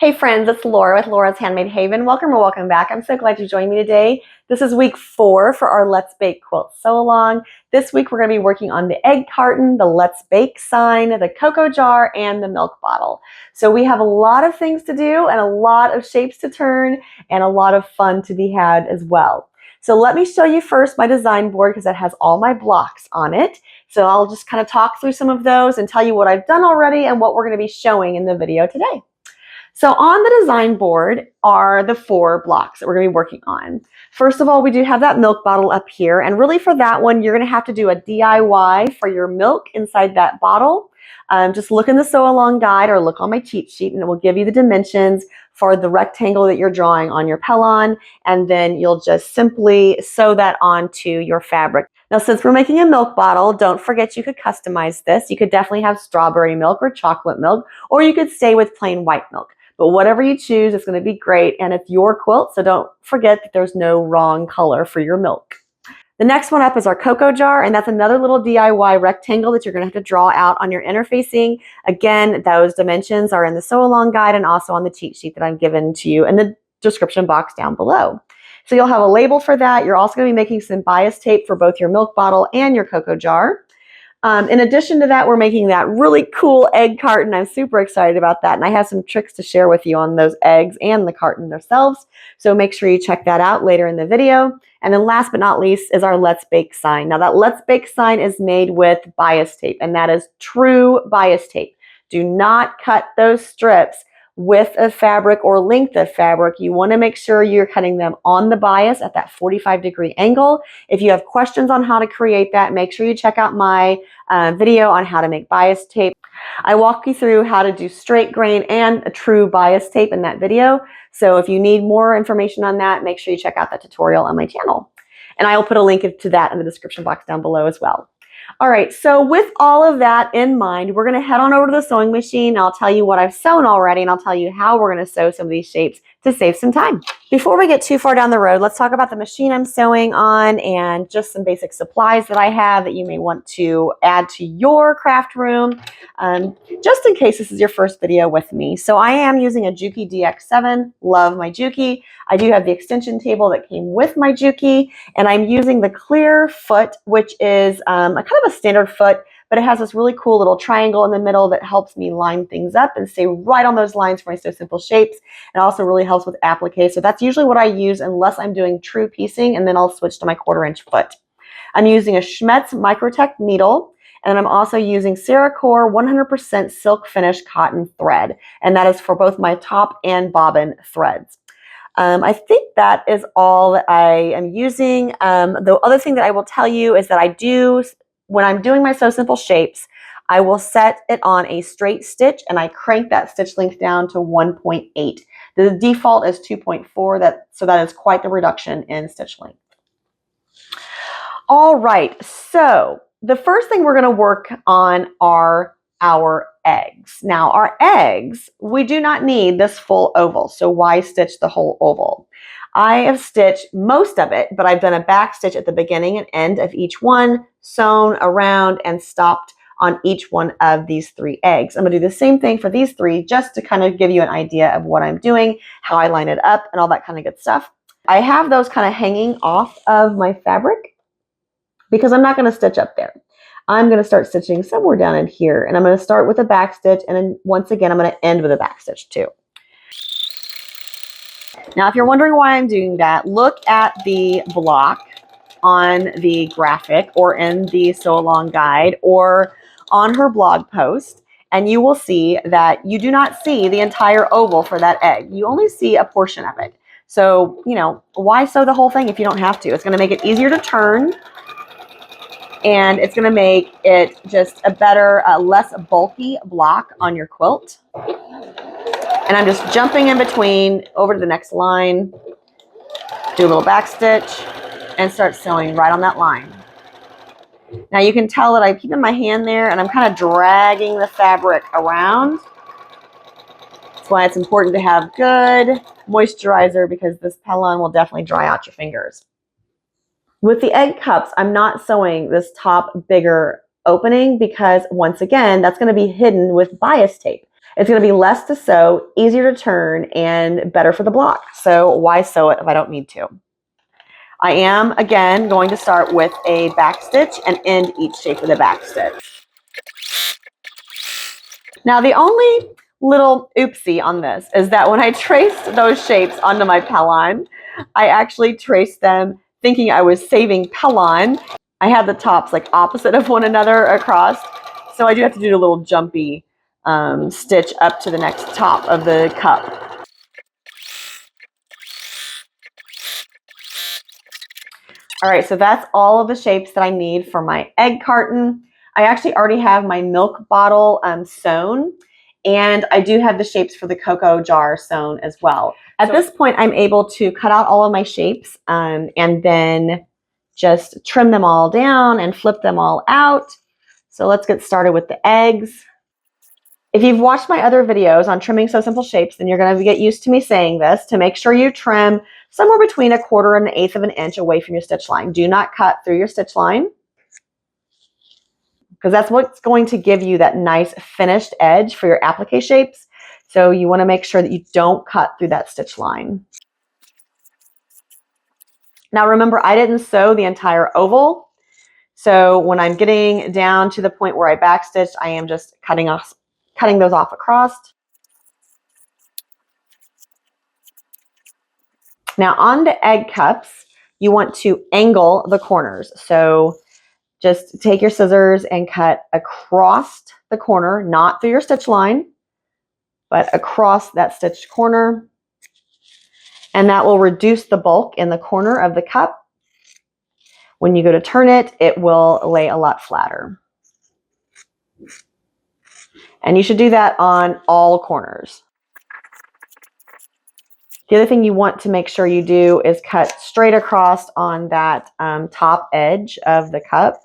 Hey friends, it's Laura with Laura's Handmade Haven. Welcome or welcome back. I'm so glad you joined me today. This is week 4 for our Let's Bake Quilt Sew-Along. This week we're going to be working on the egg carton, the Let's Bake sign, the cocoa jar, and the milk bottle. So we have a lot of things to do and a lot of shapes to turn and a lot of fun to be had as well. So let me show you first my design board because it has all my blocks on it. So I'll just kind of talk through some of those and tell you what I've done already and what we're going to be showing in the video today. So on the design board are the 4 blocks that we're going to be working on. First of all, we do have that milk bottle up here. And really for that one, you're going to have to do a DIY for your milk inside that bottle. Just look in the sew along guide or look on my cheat sheet and it will give you the dimensions for the rectangle that you're drawing on your pellon. And then you'll just simply sew that onto your fabric. Now, since we're making a milk bottle, don't forget you could customize this. You could definitely have strawberry milk or chocolate milk, or you could stay with plain white milk. But whatever you choose, it's going to be great. And it's your quilt, so don't forget that there's no wrong color for your milk. The next one up is our cocoa jar, and that's another little DIY rectangle that you're going to have to draw out on your interfacing. Again, those dimensions are in the sew along guide and also on the cheat sheet that I've given to you in the description box down below. So you'll have a label for that. You're also going to be making some bias tape for both your milk bottle and your cocoa jar. In addition to that, we're making that really cool egg carton. I'm super excited about that. And I have some tricks to share with you on those eggs and the carton themselves. So make sure you check that out later in the video. And then last but not least is our Let's Bake sign. Now that Let's Bake sign is made with bias tape, and that is true bias tape. Do not cut those strips with a fabric or length of fabric. You want to make sure you're cutting them on the bias at that 45-degree angle. If you have questions on how to create that, make sure you check out my video on how to make bias tape. I walk you through how to do straight grain and a true bias tape in that video. So if you need more information on that, make sure you check out that tutorial on my channel. And I will put a link to that in the description box down below as well. All right, so with all of that in mind, we're going to head on over to the sewing machine. I'll tell you what I've sewn already, and I'll tell you how we're going to sew some of these shapes to save some time. Before we get too far down the road, let's talk about the machine I'm sewing on and just some basic supplies that I have that you may want to add to your craft room, just in case this is your first video with me. So I am using a Juki DX7. Love my Juki. I do have the extension table that came with my Juki, and I'm using the clear foot, which is a kind of a standard foot, but it has this really cool little triangle in the middle that helps me line things up and stay right on those lines for my Sew Simple shapes. It also really helps with applique. So that's usually what I use unless I'm doing true piecing, and then I'll switch to my 1/4-inch foot. I'm using a Schmetz Microtech needle, and I'm also using Cerakote 100% silk finish cotton thread, and that is for both my top and bobbin threads. I think that is all that I am using. The other thing that I will tell you is that when I'm doing my Sew Simple shapes, I will set it on a straight stitch and I crank that stitch length down to 1.8. The default is 2.4, so that is quite the reduction in stitch length. All right, so the first thing we're going to work on are our eggs. Now our eggs, we do not need this full oval, so why stitch the whole oval? I have stitched most of it, but I've done a back stitch at the beginning and end of each one, sewn around and stopped on each one of these 3 eggs. I'm going to do the same thing for these 3 just to kind of give you an idea of what I'm doing, how I line it up, and all that kind of good stuff. I have those kind of hanging off of my fabric because I'm not going to stitch up there. I'm going to start stitching somewhere down in here, and I'm going to start with a back stitch, and then once again I'm going to end with a back stitch too. Now if you're wondering why I'm doing that, look at the block on the graphic or in the sew along guide or on her blog post, and you will see that you do not see the entire oval for that egg. You only see a portion of it. So, you know, why sew the whole thing if you don't have to? It's going to make it easier to turn, and it's going to make it just a better, less bulky block on your quilt. And I'm just jumping in between over to the next line, do a little back stitch, and start sewing right on that line. Now you can tell that I'm keeping my hand there and I'm kind of dragging the fabric around. That's why it's important to have good moisturizer because this pellon will definitely dry out your fingers. With the egg cups, I'm not sewing this top bigger opening because once again, that's going to be hidden with bias tape. It's going to be less to sew, easier to turn, and better for the block. So why sew it if I don't need to? I am, again, going to start with a back stitch and end each shape with a back stitch. Now, the only little oopsie on this is that when I traced those shapes onto my Pellon, I actually traced them thinking I was saving Pellon. I had the tops like opposite of one another across, so I do have to do a little jumpy stitch up to the next top of the cup. All right, so that's all of the shapes that I need for my egg carton. I actually already have my milk bottle sewn, and I do have the shapes for the cocoa jar sewn as well. At this point, I'm able to cut out all of my shapes and then just trim them all down and flip them all out. So let's get started with the eggs. If you've watched my other videos on trimming Sew Simple shapes, then you're going to get used to me saying this, to make sure you trim somewhere between 1/4 and 1/8 of an inch away from your stitch line. Do not cut through your stitch line, because that's what's going to give you that nice finished edge for your applique shapes. So you want to make sure that you don't cut through that stitch line. Now remember, I didn't sew the entire oval. So when I'm getting down to the point where I backstitched, I am just cutting those off across. Now on the egg cups, you want to angle the corners. So just take your scissors and cut across the corner, not through your stitch line, but across that stitched corner. And that will reduce the bulk in the corner of the cup. When you go to turn it, it will lay a lot flatter. And you should do that on all corners. The other thing you want to make sure you do is cut straight across on that top edge of the cup.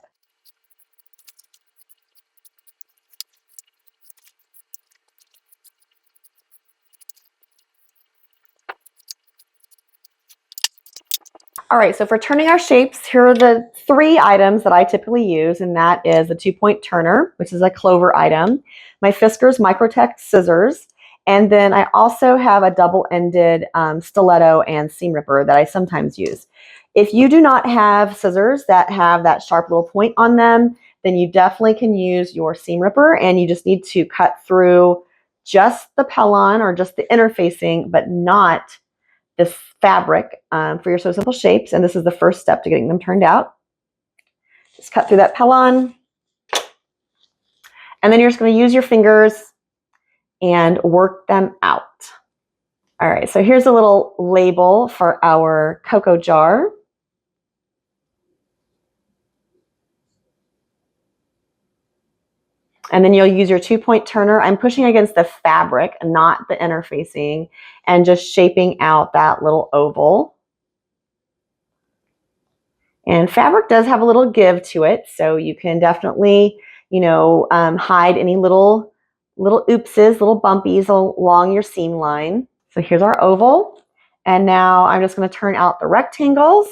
All right, so for turning our shapes, here are the 3 items that I typically use, and that is a 2-point turner, which is a clover item, my Fiskars Microtech scissors, and then I also have a double-ended stiletto and seam ripper that I sometimes use. If you do not have scissors that have that sharp little point on them, then you definitely can use your seam ripper, and you just need to cut through just the Pellon or just the interfacing, but not this fabric for your Sew Simple shapes, and this is the first step to getting them turned out. Just cut through that Pellon, and then you're just going to use your fingers and work them out. All right, so here's a little label for our cocoa jar. And then you'll use your 2-point turner. I'm pushing against the fabric, not the interfacing, and just shaping out that little oval. And fabric does have a little give to it, so you can definitely, hide any little oopses, little bumpies along your seam line. So here's our oval. And now I'm just going to turn out the rectangles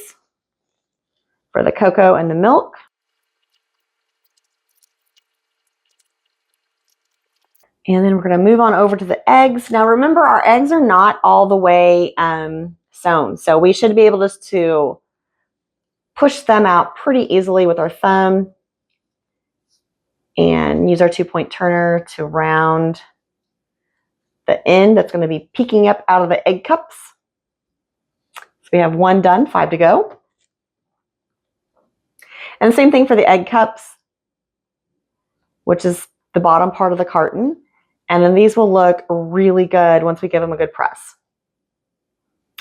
for the cocoa and the milk. And then we're going to move on over to the eggs. Now remember, our eggs are not all the way sewn, so we should be able just to push them out pretty easily with our thumb and use our 2-point turner to round the end that's going to be peeking up out of the egg cups. So we have 1 done, 5 to go. And the same thing for the egg cups, which is the bottom part of the carton. And then these will look really good once we give them a good press.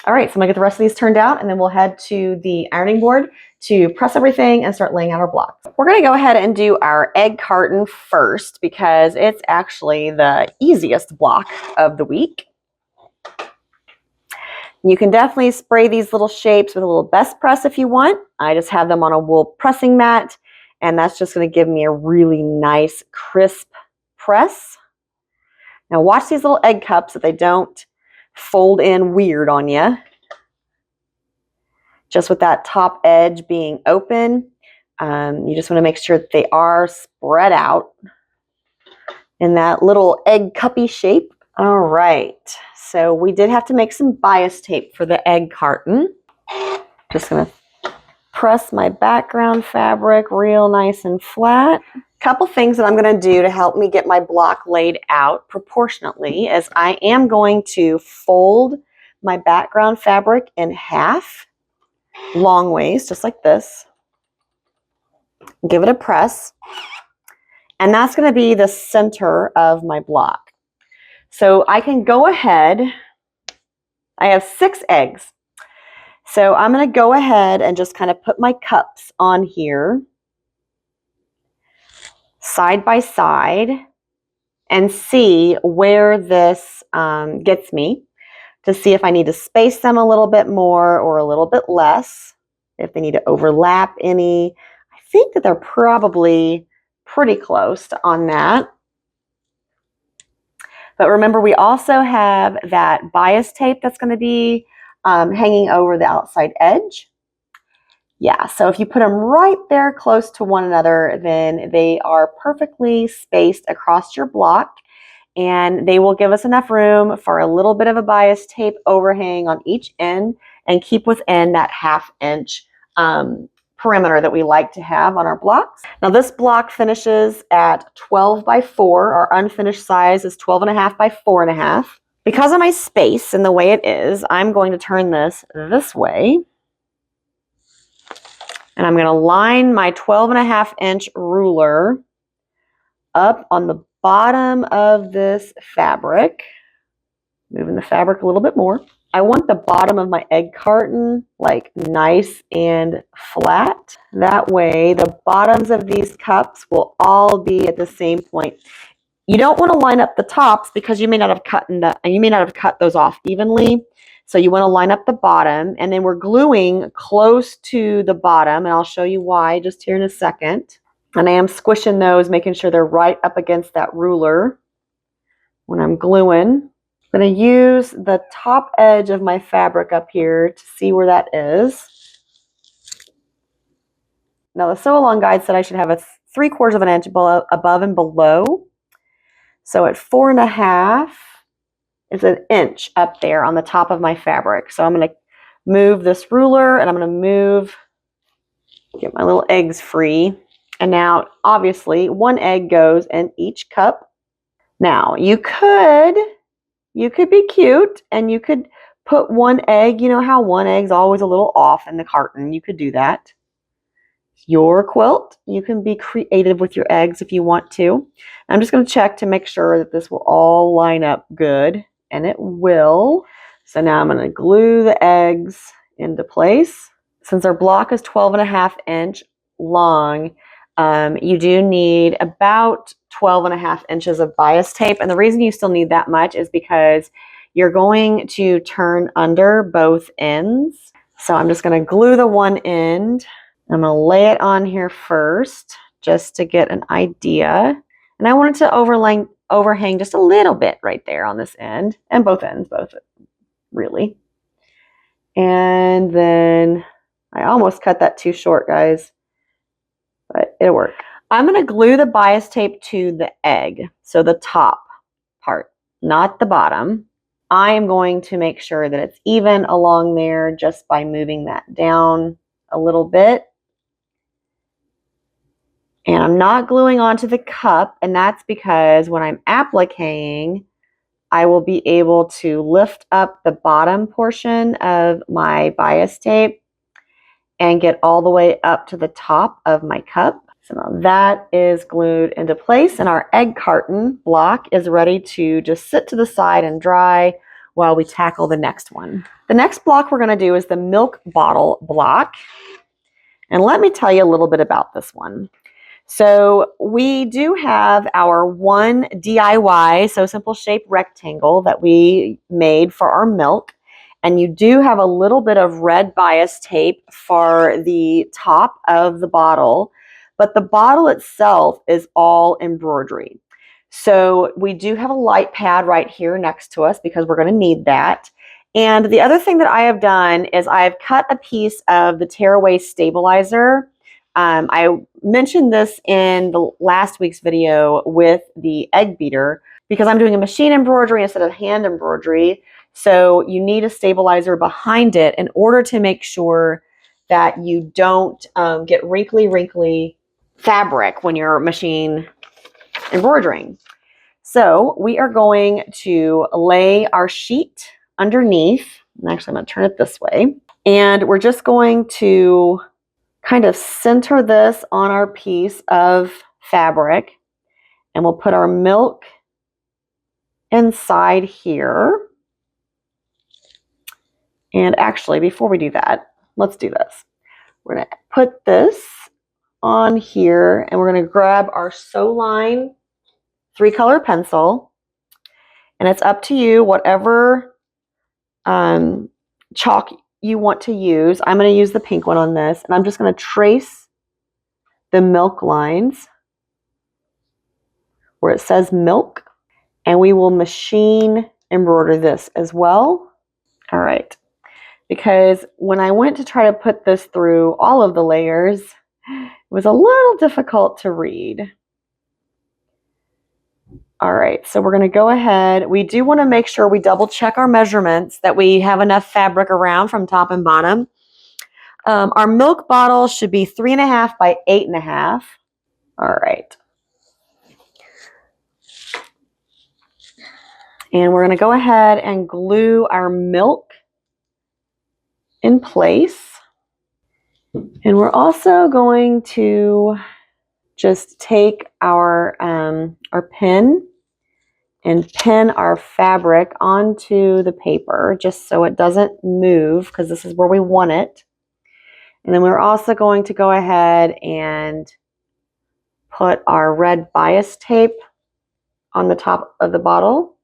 All right, so I'm gonna get the rest of these turned out, and then we'll head to the ironing board to press everything and start laying out our blocks. We're gonna go ahead and do our egg carton first because it's actually the easiest block of the week. You can definitely spray these little shapes with a little best press if you want. I just have them on a wool pressing mat, and that's just gonna give me a really nice, crisp press. Now watch these little egg cups that they don't fold in weird on you. Just with that top edge being open, you just want to make sure that they are spread out in that little egg cuppy shape. All right, so we did have to make some bias tape for the egg carton. Just gonna press my background fabric real nice and flat. Couple things that I'm going to do to help me get my block laid out proportionately is I am going to fold my background fabric in half, long ways, just like this. Give it a press. And that's going to be the center of my block. So I can go ahead. I have 6 eggs. So I'm going to go ahead and just kind of put my cups on here, side by side, and see where this gets me, to see if I need to space them a little bit more or a little bit less, if they need to overlap any. I think that they're probably pretty close on that. But remember, we also have that bias tape that's going to be hanging over the outside edge. Yeah, so if you put them right there close to one another, then they are perfectly spaced across your block, and they will give us enough room for a little bit of a bias tape overhang on each end and keep within that 1/2 inch perimeter that we like to have on our blocks. Now this block finishes at 12 by 4. Our unfinished size is 12.5 by 4.5. Because of my space and the way it is, I'm going to turn this way. And I'm going to line my 12.5 inch ruler up on the bottom of this fabric, moving the fabric a little bit more. I want the bottom of my egg carton like nice and flat. That way the bottoms of these cups will all be at the same point. You don't want to line up the tops because you may not have cut those off evenly. So you want to line up the bottom, and then we're gluing close to the bottom, and I'll show you why just here in a second. And I am squishing those, making sure they're right up against that ruler when I'm gluing. I'm going to use the top edge of my fabric up here to see where that is. Now the sew along guide said I should have a 3/4 of an inch above and below. So at 4.5 is an inch up there on the top of my fabric. So I'm going to move this ruler, and I'm going to get my little eggs free. And now obviously 1 egg goes in each cup. Now you could be cute and you could put 1 egg, you know how 1 egg's always a little off in the carton. You could do that. Your quilt, you can be creative with your eggs if you want to. I'm just going to check to make sure that this will all line up good, and it will. So now I'm going to glue the eggs into place. Since our block is 12.5 inch long, you do need about 12.5 inches of bias tape. And the reason you still need that much is because you're going to turn under both ends. So I'm just going to glue the one end. I'm going to lay it on here first just to get an idea. And I want it to overhang just a little bit right there on this end, and both ends, really. And then I almost cut that too short, guys, but it'll work. I'm going to glue the bias tape to the egg, so the top part, not the bottom. I am going to make sure that it's even along there just by moving that down a little bit. And I'm not gluing onto the cup, and that's because when I'm appliquing, I will be able to lift up the bottom portion of my bias tape and get all the way up to the top of my cup. So now that is glued into place, and our egg carton block is ready to just sit to the side and dry while we tackle the next one. The next block we're going to do is the milk bottle block. And let me tell you a little bit about this one. So we do have our one DIY Sew Simple shape rectangle that we made for our milk. And you do have a little bit of red bias tape for the top of the bottle, but the bottle itself is all embroidery. So we do have a light pad right here next to us because we're going to need that. And the other thing that I have done is I have cut a piece of the tearaway stabilizer I mentioned this in the last week's video with the egg beater because I'm doing a machine embroidery instead of hand embroidery. So you need a stabilizer behind it in order to make sure that you don't get wrinkly fabric when you're machine embroidering. So we are going to lay our sheet underneath. And actually, I'm going to turn it this way. And we're just going to kind of center this on our piece of fabric. And we'll put our milk inside here. And actually, before we do that, let's do this. We're going to put this on here, and we're going to grab our Sew Line 3-color pencil. And it's up to you, whatever chalk you want to use. I'm going to use the pink one on this, and I'm just going to trace the milk lines where it says milk, and we will machine embroider this as well. All right, because when I went to try to put this through all of the layers, it was a little difficult to read. All right, so we're going to go ahead. We do want to make sure we double check our measurements, that we have enough fabric around from top and bottom. Our milk bottle should be 3.5 by 8.5. All right. And we're going to go ahead and glue our milk in place. And we're also going to just take our pin and pin our fabric onto the paper just so it doesn't move, because this is where we want it. And then we're also going to go ahead and put our red bias tape on the top of the bottle.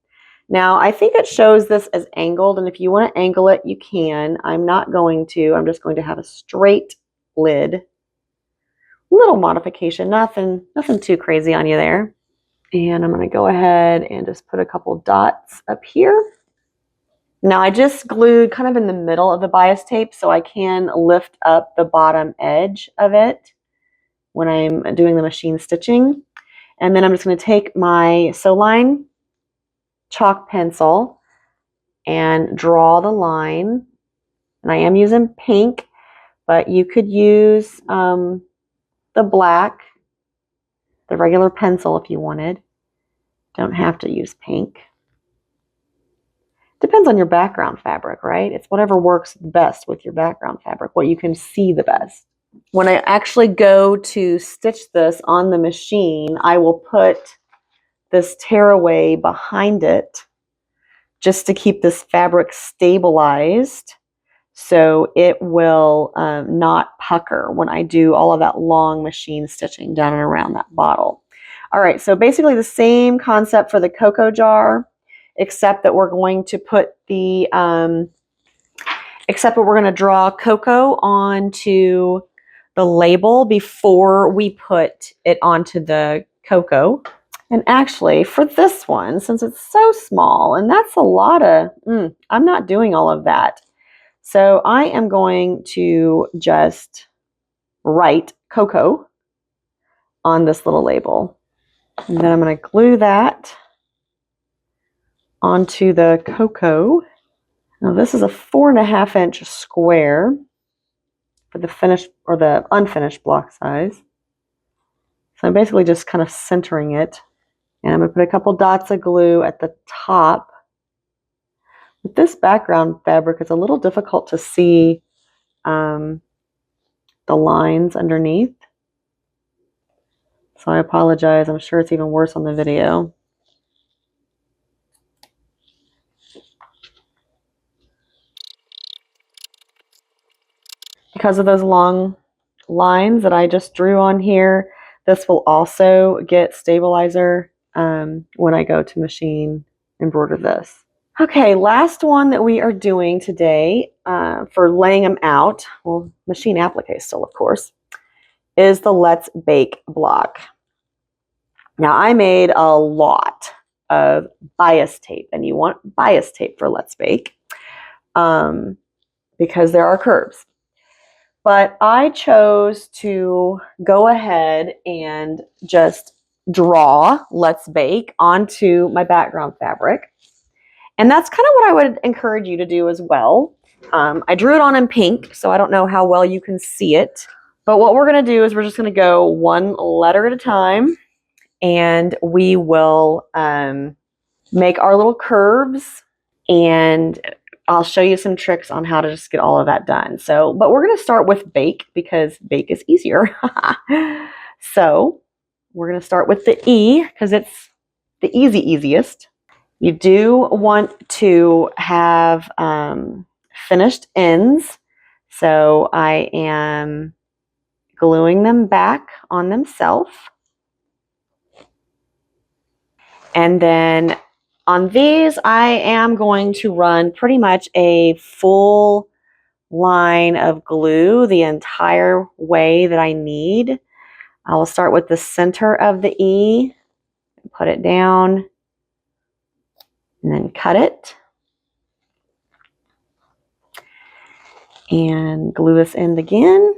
Now, I think it shows this as angled, and if you want to angle it, you can. I'm not going to. I'm just going to have a straight lid. Little modification, nothing too crazy on you there. And I'm going to go ahead and just put a couple dots up here. Now I just glued kind of in the middle of the bias tape so I can lift up the bottom edge of it when I'm doing the machine stitching. And then I'm just going to take my Sew Line chalk pencil and draw the line. And I am using pink, but you could use the black, the regular pencil if you wanted. Don't have to use pink. Depends on your background fabric, right? It's whatever works best with your background fabric, what you can see the best. When I actually go to stitch this on the machine, I will put this tearaway behind it just to keep this fabric stabilized so it will not pucker when I do all of that long machine stitching down and around that bottle. All right, so basically the same concept for the cocoa jar, except that we're going to put the, except that we're going to draw cocoa onto the label before we put it onto the cocoa. And actually, for this one, since it's so small, and that's a lot of, I'm not doing all of that. So I am going to just write cocoa on this little label. And then I'm going to glue that onto the cocoa. Now this is a 4.5-inch square for the finished or the unfinished block size. So I'm basically just kind of centering it. And I'm going to put a couple dots of glue at the top. With this background fabric, it's a little difficult to see the lines underneath. So I apologize. I'm sure it's even worse on the video. Because of those long lines that I just drew on here, this will also get stabilizer when I go to machine embroider this. Okay, last one that we are doing today for laying them out, well, machine applique still, of course, is the Let's Bake block. Now, I made a lot of bias tape, and you want bias tape for Let's Bake because there are curves. But I chose to go ahead and just draw Let's Bake onto my background fabric. And that's kind of what I would encourage you to do as well. I drew it on in pink, so I don't know how well you can see it. But what we're going to do is we're just going to go one letter at a time, and we will make our little curves, and I'll show you some tricks on how to just get all of that done. So, but we're going to start with bake because bake is easier. So we're going to start with the E because it's the easiest. You do want to have finished ends. So I am gluing them back on themselves. And then on these, I am going to run pretty much a full line of glue the entire way that I need. I will start with the center of the E, put it down, and then cut it. And glue this end again.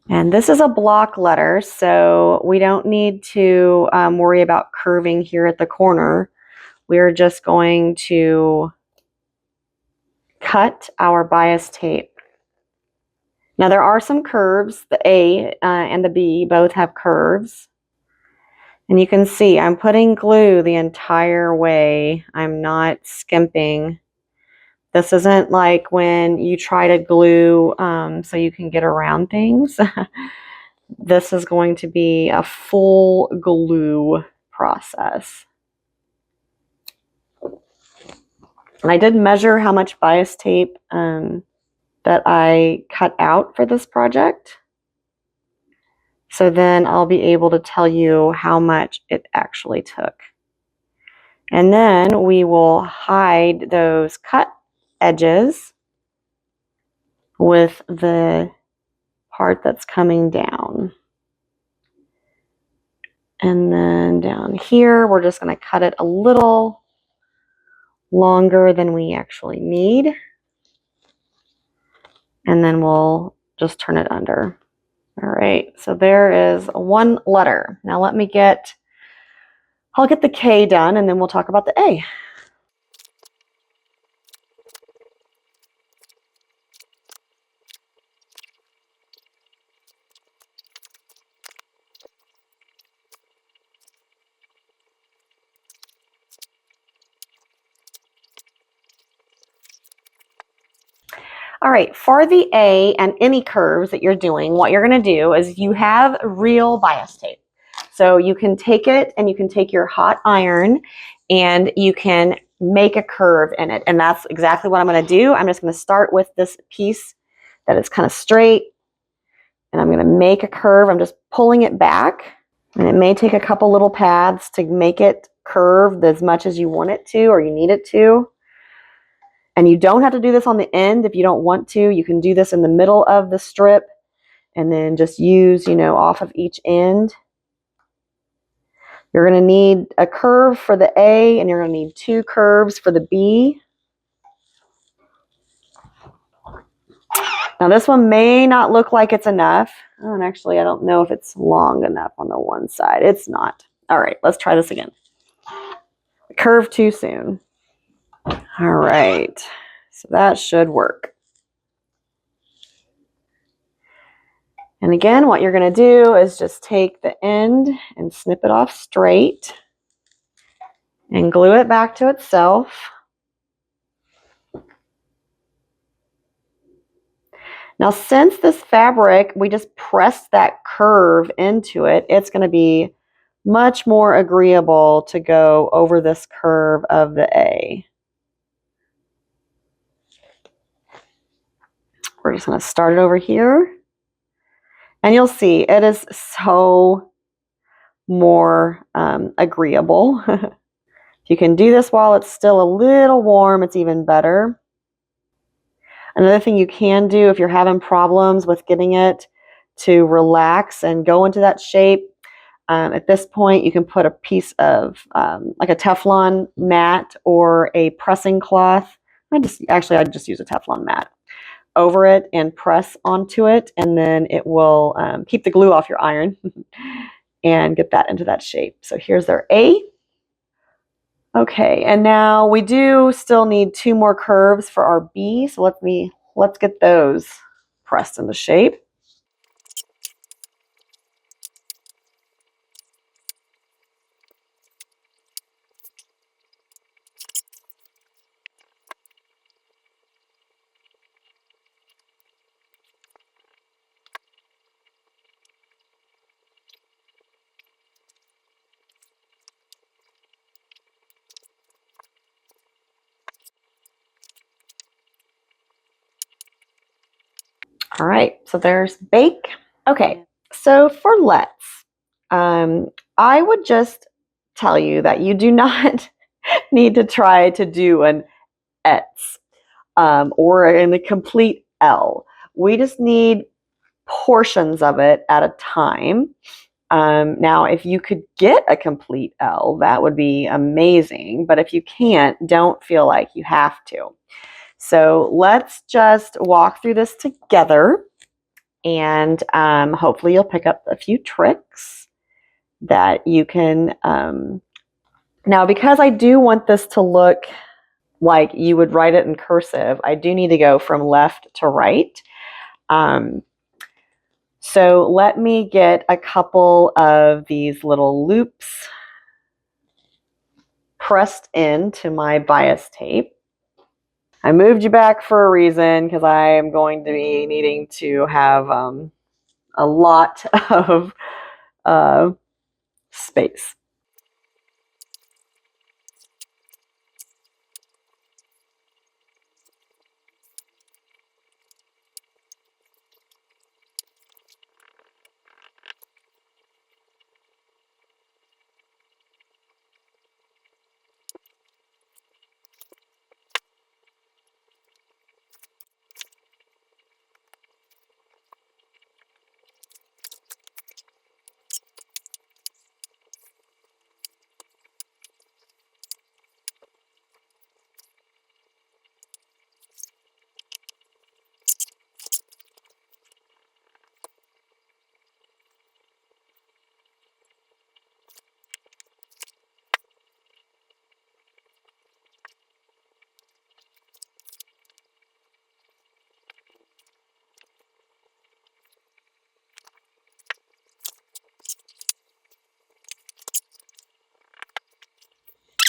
And this is a block letter, so we don't need to worry about curving here at the corner. We're just going to cut our bias tape. Now there are some curves. The A and the B both have curves. And you can see I'm putting glue the entire way. I'm not skimping. This isn't like when you try to glue so you can get around things. This is going to be a full glue process. And I did measure how much bias tape that I cut out for this project. So then I'll be able to tell you how much it actually took. And then we will hide those cut edges with the part that's coming down. And then down here, we're just going to cut it a little longer than we actually need. And then we'll just turn it under. All right, so there is one letter. Now I'll get the K done, and then we'll talk about the A. All right, for the A and any curves that you're doing, what you're going to do is you have real bias tape. So you can take it and you can take your hot iron and you can make a curve in it. And that's exactly what I'm going to do. I'm just going to start with this piece that is kind of straight, and I'm going to make a curve. I'm just pulling it back, and it may take a couple little pads to make it curved as much as you want it to or you need it to. And you don't have to do this on the end if you don't want to. You can do this in the middle of the strip and then just use, off of each end. You're going to need a curve for the A, and you're going to need 2 curves for the B. Now this one may not look like it's enough. Oh, and actually I don't know if it's long enough on the one side. It's not. All right, let's try this again. Curve too soon. All right, so that should work. And again, what you're going to do is just take the end and snip it off straight and glue it back to itself. Now, since this fabric, we just pressed that curve into it, it's going to be much more agreeable to go over this curve of the A. We're just going to start it over here. And you'll see it is so more agreeable. If you can do this while it's still a little warm, it's even better. Another thing you can do if you're having problems with getting it to relax and go into that shape, at this point you can put a piece of like a Teflon mat or a pressing cloth I just use a Teflon mat over it and press onto it, and then it will keep the glue off your iron and get that into that shape. So here's our A. Okay, and now we do still need 2 more curves for our B, so let's get those pressed into shape. All right, so there's bake. Okay, so for let's, I would just tell you that you do not need to try to do an X or in a complete L. We just need portions of it at a time. Now, if you could get a complete L, that would be amazing. But if you can't, don't feel like you have to. So let's just walk through this together, and hopefully you'll pick up a few tricks that you can. Now, because I do want this to look like you would write it in cursive, I do need to go from left to right. So let me get a couple of these little loops pressed into my bias tape. I moved you back for a reason because I am going to be needing to have a lot of space.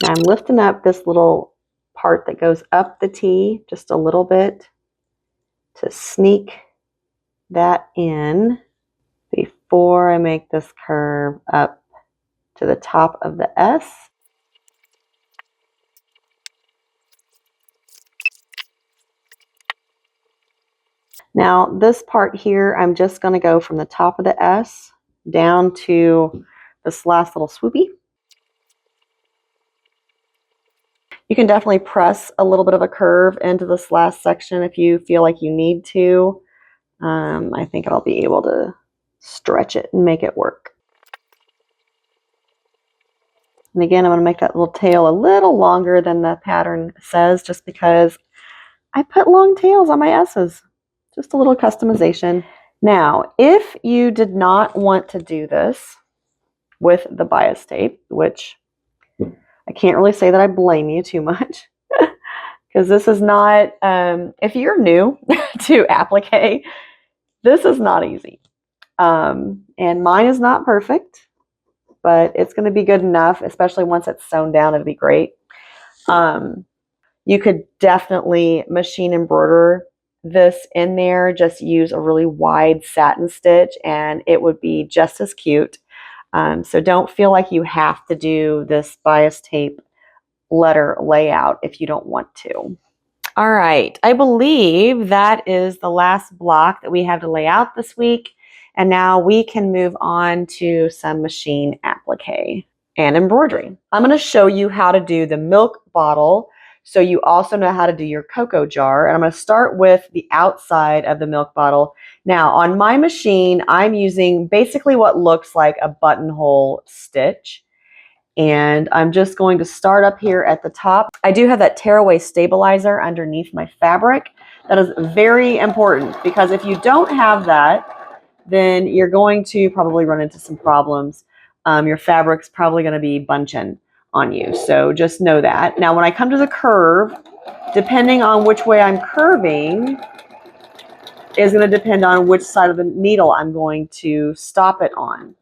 Now I'm lifting up this little part that goes up the T just a little bit to sneak that in before I make this curve up to the top of the S. Now this part here, I'm just going to go from the top of the S down to this last little swoopy. You can definitely press a little bit of a curve into this last section if you feel like you need to. I think I'll be able to stretch it and make it work. And again, I'm going to make that little tail a little longer than the pattern says, just because I put long tails on my S's. Just a little customization. Now, if you did not want to do this with the bias tape, which I can't really say that I blame you too much, because this is not, if you're new to applique, this is not easy. And mine is not perfect, but it's going to be good enough, especially once it's sewn down, it'll be great. You could definitely machine embroider this in there, just use a really wide satin stitch and it would be just as cute. So don't feel like you have to do this bias tape letter layout if you don't want to. All right, I believe that is the last block that we have to lay out this week. And now we can move on to some machine applique and embroidery. I'm going to show you how to do the milk bottle, so you also know how to do your cocoa jar. And I'm going to start with the outside of the milk bottle. Now on my machine, I'm using basically what looks like a buttonhole stitch. And I'm just going to start up here at the top. I do have that tearaway stabilizer underneath my fabric. That is very important because if you don't have that, then you're going to probably run into some problems. Your fabric's probably going to be bunching on you. So just know that. Now when I come to the curve, depending on which way I'm curving is going to depend on which side of the needle I'm going to stop it on.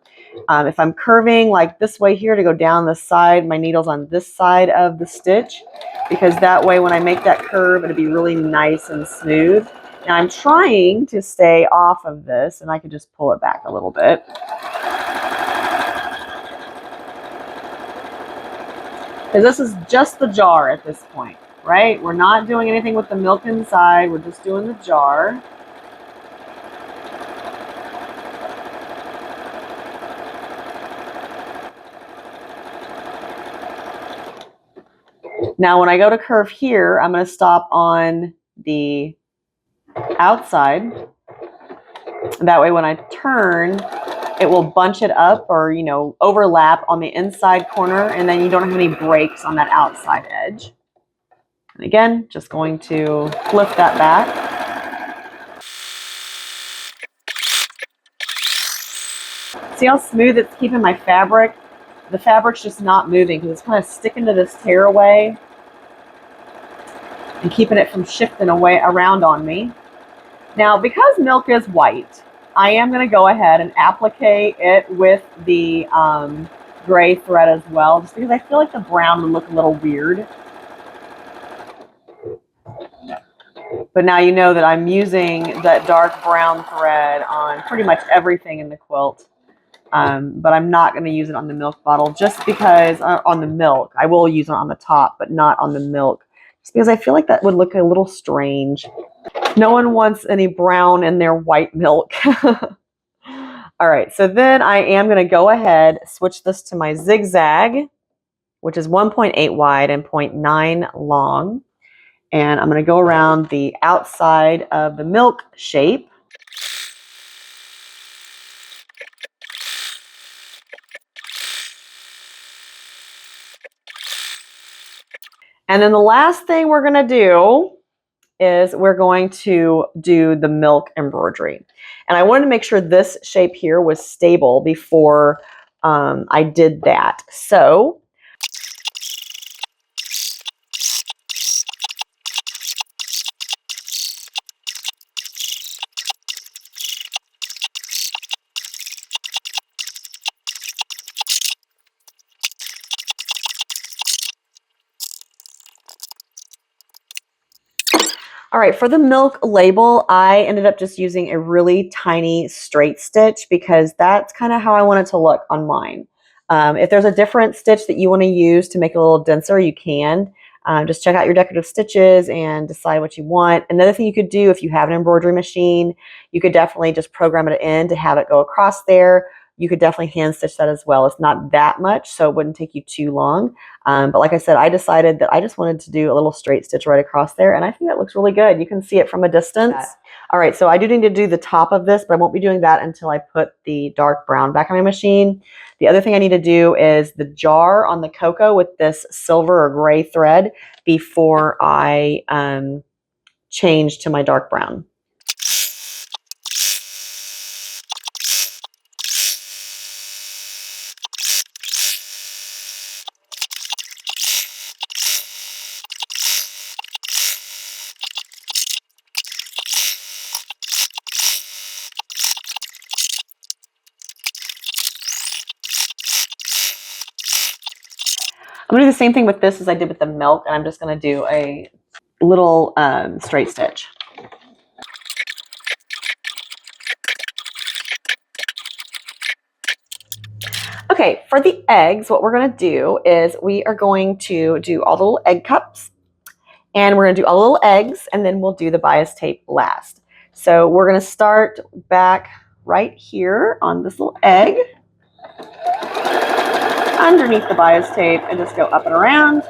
If I'm curving like this way here to go down the side, my needle's on this side of the stitch, because that way when I make that curve, it'll be really nice and smooth. Now I'm trying to stay off of this, and I can just pull it back a little bit. Because this is just the jar at this point, right? We're not doing anything with the milk inside, we're just doing the jar. Now when I go to curve here, I'm going to stop on the outside. That way when I turn, it will bunch it up or, you know, overlap on the inside corner, and then you don't have any breaks on that outside edge. And again, just going to flip that back. See how smooth it's keeping my fabric? The fabric's just not moving because it's kind of sticking to this tearaway and keeping it from shifting away around on me. Now, because milk is white, I am going to go ahead and applique it with the gray thread as well, just because I feel like the brown would look a little weird. But now you know that I'm using that dark brown thread on pretty much everything in the quilt. But I'm not going to use it on the milk bottle just because, on the milk, I will use it on the top, but not on the milk. Just because I feel like that would look a little strange. No one wants any brown in their white milk. All right, so then I am going to go ahead, switch this to my zigzag, which is 1.8 wide and 0.9 long. And I'm going to go around the outside of the milk shape. And then the last thing we're going to do is we're going to do the milk embroidery. And I wanted to make sure this shape here was stable before I did that. So all right, for the milk label, I ended up just using a really tiny straight stitch because that's kind of how I want it to look on mine. If there's a different stitch that you want to use to make it a little denser, you can. Just check out your decorative stitches and decide what you want. Another thing you could do if you have an embroidery machine, you could definitely just program it in to have it go across there. You could definitely hand stitch that as well. It's not that much, so it wouldn't take you too long. But like I said, I decided that I just wanted to do a little straight stitch right across there, and I think that looks really good. You can see it from a distance. All right, so I do need to do the top of this, but I won't be doing that until I put the dark brown back on my machine. The other thing I need to do is the jar on the cocoa with this silver or gray thread before I change to my dark brown. I'm going to do the same thing with this as I did with the milk, and I'm just going to do a little straight stitch. Okay, for the eggs, what we're going to do is we are going to do all the little egg cups, and we're going to do all the little eggs, and then we'll do the bias tape last. So we're going to start back right here on this little egg, underneath the bias tape, and just go up and around.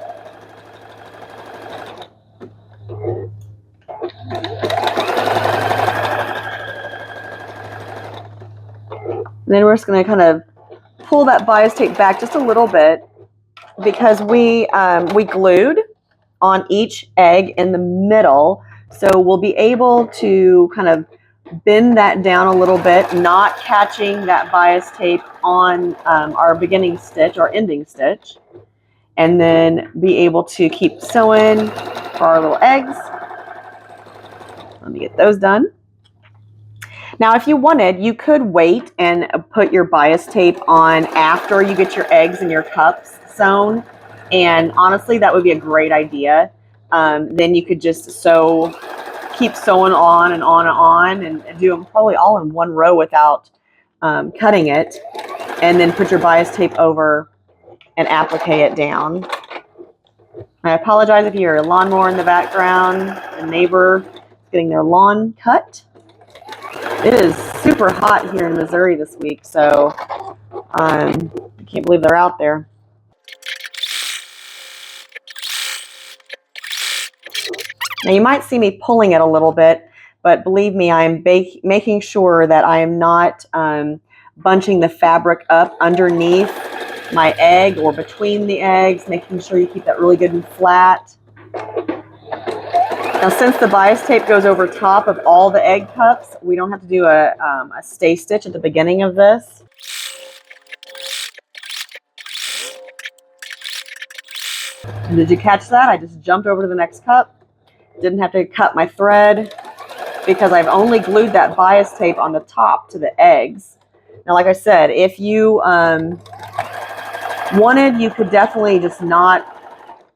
And then we're just going to kind of pull that bias tape back just a little bit because we glued on each egg in the middle, so we'll be able to kind of bend that down a little bit, not catching that bias tape on our beginning stitch or ending stitch, and then be able to keep sewing for our little eggs. Let me get those done. Now, if you wanted, you could wait and put your bias tape on after you get your eggs and your cups sewn. And honestly, that would be a great idea. Then you could just keep sewing on and on and on, and do them probably all in one row without cutting it. And then put your bias tape over and applique it down. I apologize if you hear a lawnmower in the background. A neighbor is getting their lawn cut. It is super hot here in Missouri this week, so I can't believe they're out there. Now you might see me pulling it a little bit, but believe me, I am making sure that I am not bunching the fabric up underneath my egg or between the eggs, making sure you keep that really good and flat. Now, since the bias tape goes over top of all the egg cups, we don't have to do a stay stitch at the beginning of this. And did you catch that? I just jumped over to the next cup. Didn't have to cut my thread because I've only glued that bias tape on the top to the eggs. Now, like I said, if you wanted, you could definitely just not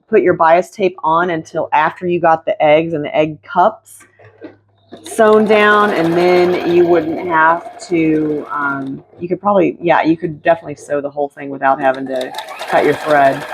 put your bias tape on until after you got the eggs and the egg cups sewn down, and then you wouldn't have to, you could probably, yeah, you could definitely sew the whole thing without having to cut your thread.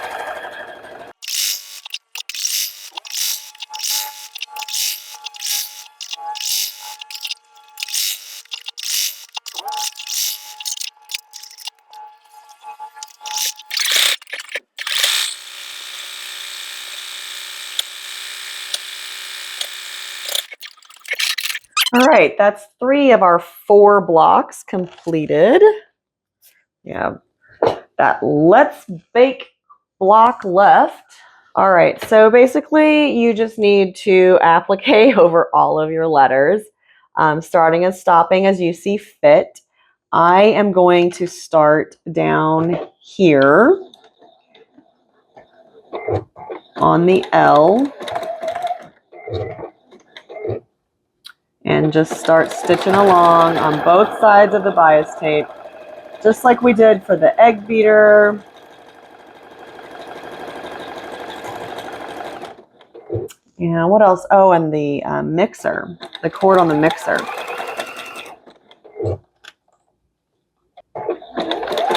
All right, that's 3 of our 4 blocks completed. Yeah, that Let's Bake block left. All right, so basically you just need to applique over all of your letters, starting and stopping as you see fit. I am going to start down here on the L and just start stitching along on both sides of the bias tape, just like we did for the egg beater. Yeah, what else? Oh, and the mixer, the cord on the mixer.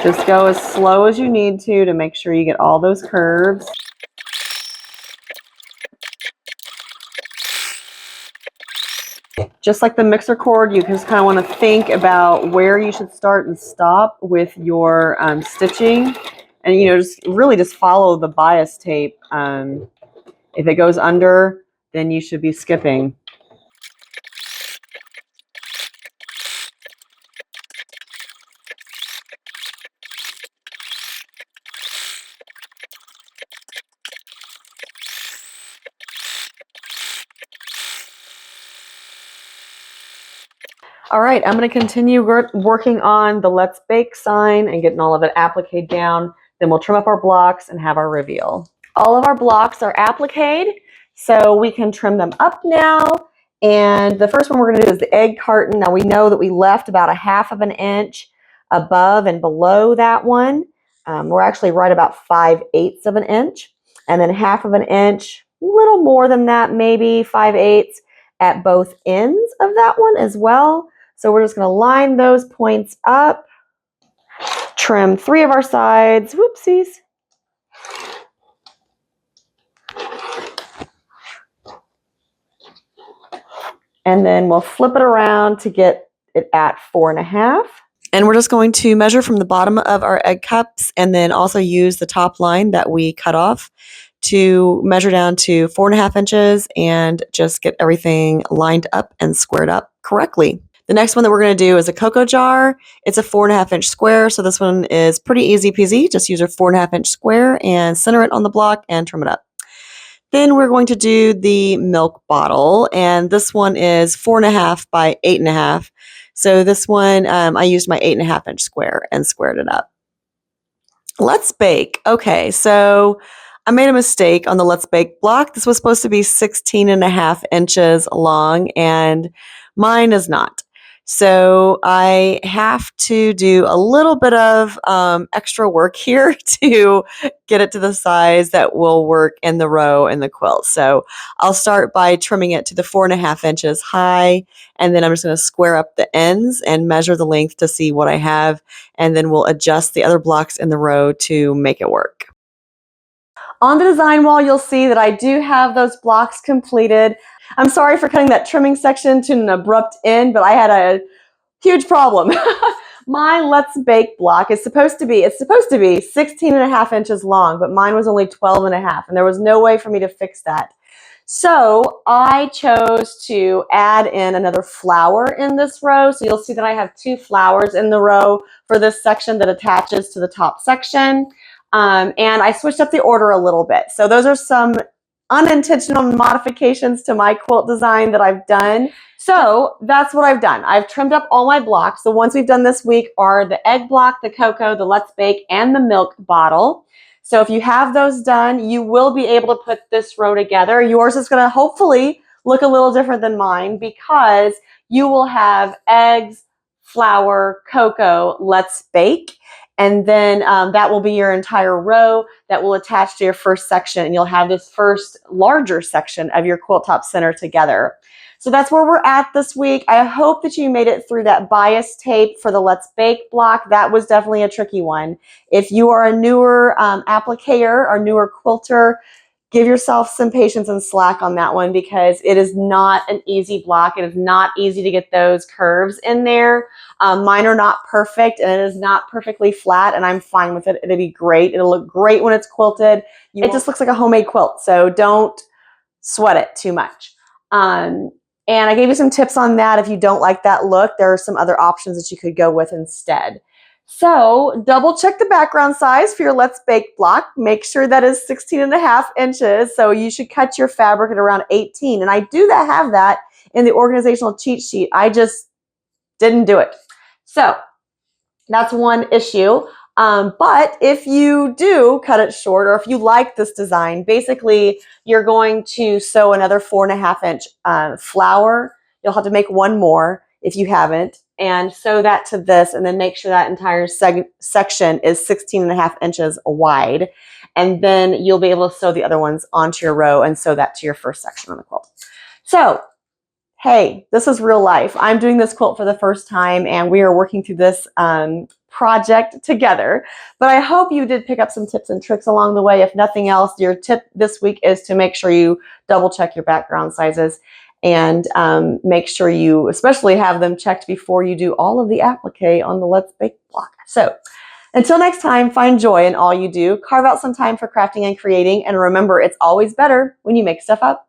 Just go as slow as you need to make sure you get all those curves. Just like the mixer cord, you just kind of want to think about where you should start and stop with your stitching. And, you know, just follow the bias tape. If it goes under, then you should be skipping. All right, I'm going to continue working on the Let's Bake sign and getting all of it appliqued down. Then we'll trim up our blocks and have our reveal. All of our blocks are appliqued, so we can trim them up now. And the first one we're going to do is the egg carton. Now we know that we left about 1/2 of an inch above and below that one. We're actually right about 5/8 of an inch. And then 1/2 of an inch, a little more than that, maybe 5/8 at both ends of that one as well. So we're just going to line those points up, trim 3 of our sides, whoopsies. And then we'll flip it around to get it at 4.5. And we're just going to measure from the bottom of our egg cups and then also use the top line that we cut off to measure down to 4.5 inches and just get everything lined up and squared up correctly. The next one that we're going to do is a cocoa jar. It's a 4.5-inch square, so this one is pretty easy peasy. Just use a 4.5-inch square and center it on the block and trim it up. Then we're going to do the milk bottle, and this one is 4.5 by 8.5. So this one, I used my 8.5-inch square and squared it up. Let's bake. Okay, so I made a mistake on the Let's Bake block. This was supposed to be 16.5 inches long, and mine is not. So I have to do a little bit of extra work here to get it to the size that will work in the row in the quilt. So I'll start by trimming it to the 4.5 inches high, and then I'm just going to square up the ends and measure the length to see what I have, and then we'll adjust the other blocks in the row to make it work. On the design wall, you'll see that I do have those blocks completed. I'm sorry for cutting that trimming section to an abrupt end, but I had a huge problem. My Let's Bake block is supposed to be 16.5 inches long, but mine was only 12.5, and there was no way for me to fix that. So I chose to add in another flower in this row. So you'll see that I have 2 flowers in the row for this section that attaches to the top section. And I switched up the order a little bit. So those are some unintentional modifications to my quilt design that I've done. So that's what I've done. I've trimmed up all my blocks. The ones we've done this week are the egg block, the cocoa, the Let's Bake, and the milk bottle. So if you have those done, you will be able to put this row together. Yours is going to hopefully look a little different than mine because you will have eggs, flour, cocoa, Let's Bake. And then that will be your entire row that will attach to your first section, and you'll have this first larger section of your quilt top center together. So that's where we're at this week. I hope that you made it through that bias tape for the Let's Bake block. That was definitely a tricky one. If you are a newer appliquer or newer quilter, give yourself some patience and slack on that one because it is not an easy block. It is not easy to get those curves in there. Mine are not perfect, and it is not perfectly flat, and I'm fine with it. It'll be great. It'll look great when it's quilted. It just looks like a homemade quilt, so don't sweat it too much. And I gave you some tips on that. If you don't like that look, there are some other options that you could go with instead. So double check the background size for your Let's Bake block. Make sure that is 16.5 inches. So you should cut your fabric at around 18. And I do have that in the organizational cheat sheet. I just didn't do it. So that's one issue. But if you do cut it short, or if you like this design, basically you're going to sew another 4.5-inch flower. You'll have to make one more if you haven't, and sew that to this, and then make sure that entire section is 16.5 inches wide. And then you'll be able to sew the other ones onto your row and sew that to your first section on the quilt. So, hey, this is real life. I'm doing this quilt for the first time, and we are working through this project together. But I hope you did pick up some tips and tricks along the way. If nothing else, your tip this week is to make sure you double check your background sizes, and make sure you especially have them checked before you do all of the applique on the Let's Bake block. So until next time, find joy in all you do. Carve out some time for crafting and creating, and remember, it's always better when you make stuff up.